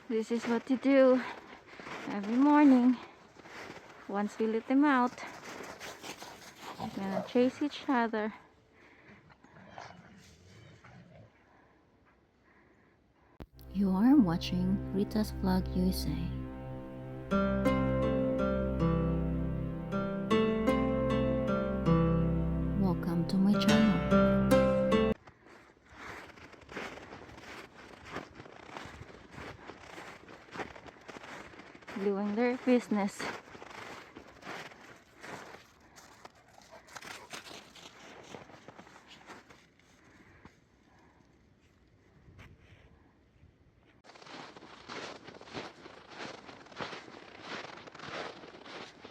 This is what you do every morning. Once we let them out, they're gonna chase each other. You are watching Rita's Vlog USA. Welcome to my channel. Doing their business.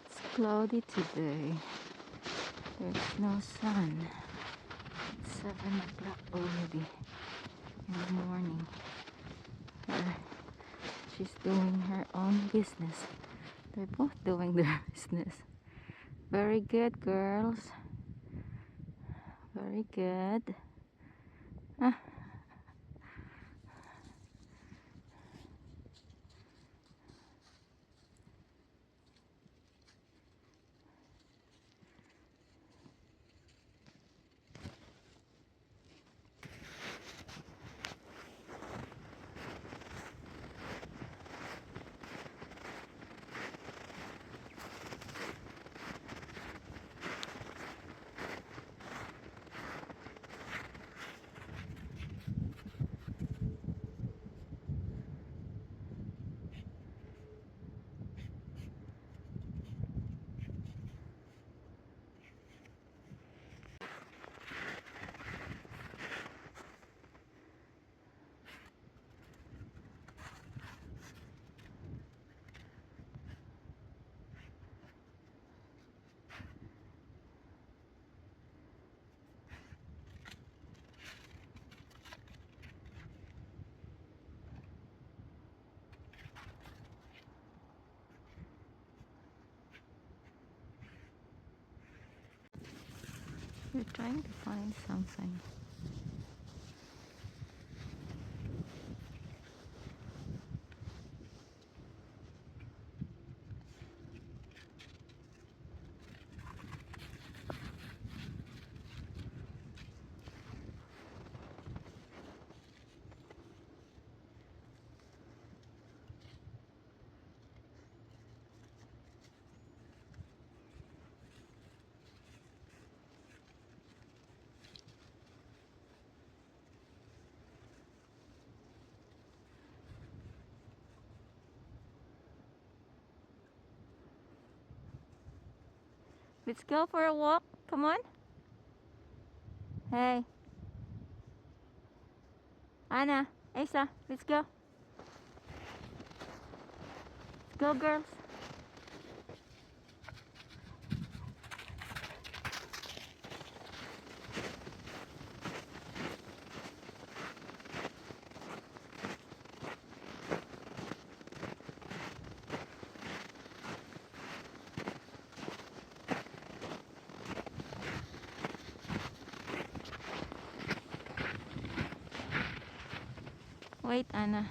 It's cloudy today. There's no sun. It's 7 o'clock already in the morning. She's doing her own business. They're both doing their business. Very good, girls. Very good. Ah. We're trying to find something. Let's go for a walk. Come on. Hey. Anna, Asa, let's go. Let's go, girls. Wait, Anna.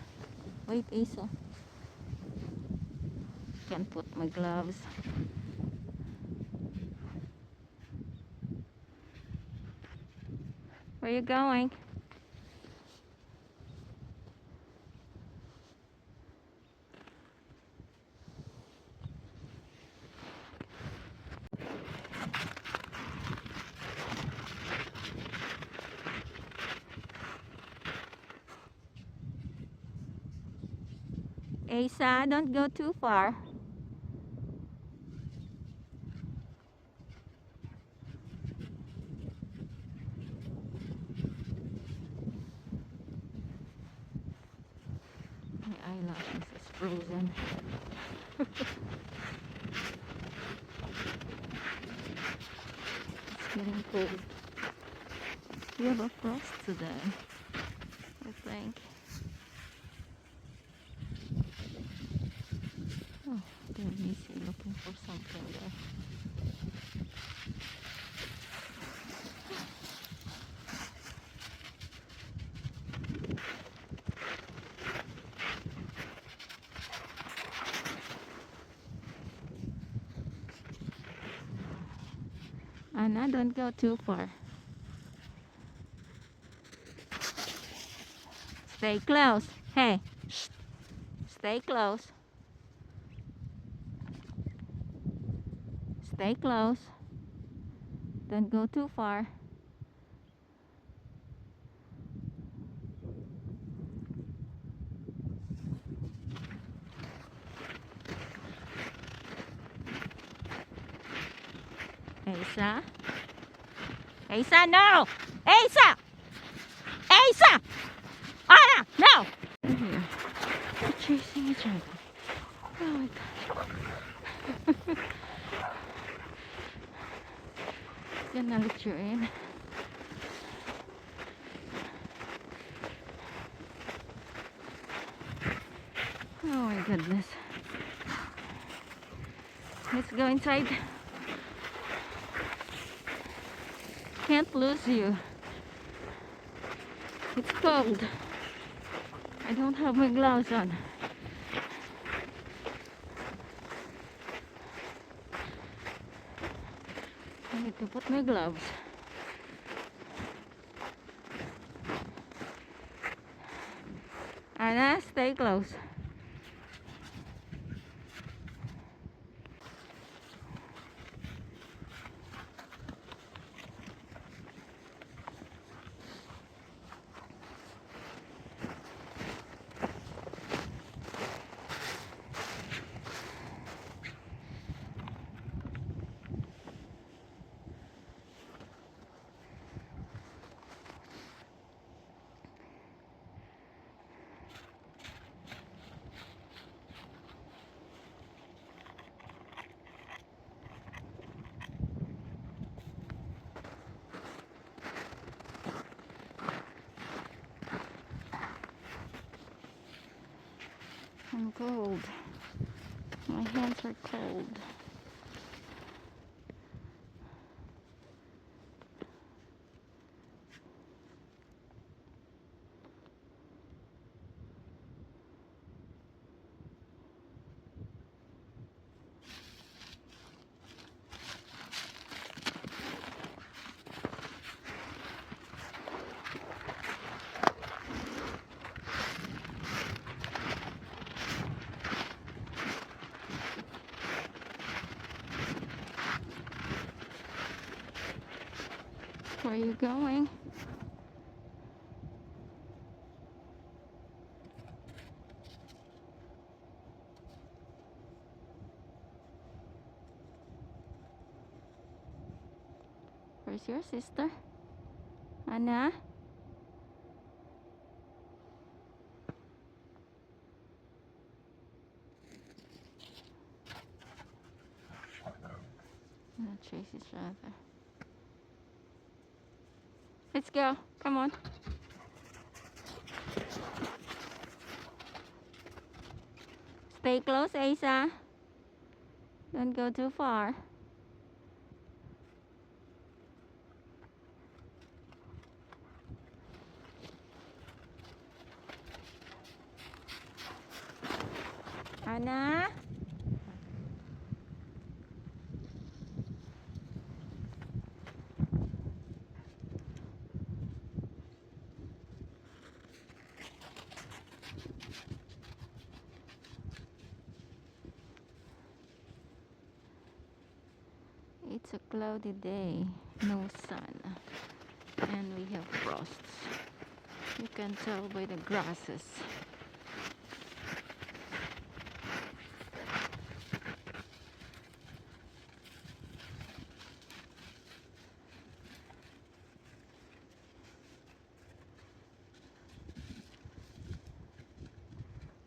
Wait, Asa. Can't put my gloves. Where you going? Asa, don't go too far. My eyelashes is frozen. It's getting cold. We have a frost today, I think. Oh, there Missy looking for something there. Anna, don't go too far. Stay close. Hey, shh. Stay close. Stay close. Don't go too far. Asa? Asa, no! Asa! Asa! Anna, no! They're here. They're chasing each other. Oh my god. Gonna let you in. Oh my goodness. Let's go inside. Can't lose you. It's cold. I don't have my gloves on. I need to put my gloves. Anna, stay close. I'm cold. My hands are cold. Where are you going? Where's your sister? Anna? Gonna chase each other. Let's go. Come on. Stay close, Asa. Don't go too far. Anna? It's a cloudy day, no sun, and we have frosts. You can tell by the grasses.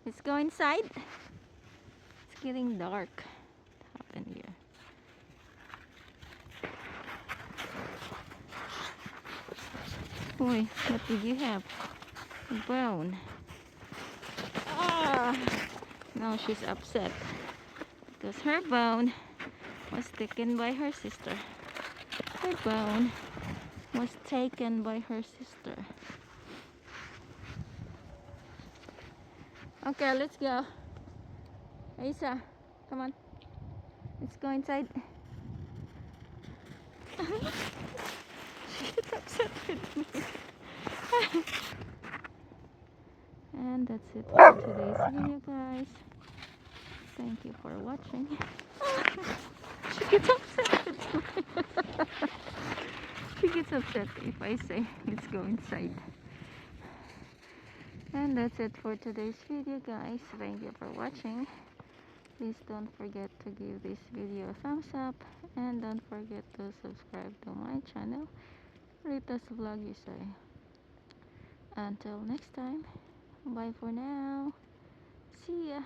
Let's go inside. It's getting dark. What happened here? Boy, what did you have? A bone. Ah! Now she's upset because her bone was taken by her sister. Her bone was taken by her sister. Okay, let's go. Asa, come on. Let's go inside. She gets upset with me. And that's it for today's video, guys. Thank you for watching. She gets upset with me. She gets upset if I say let's go inside. And that's it for today's video, guys. Thank you for watching. Please don't forget to give this video a thumbs up and don't forget to subscribe to my channel, Rita's Vlog USA. Until next time, bye for now. See ya.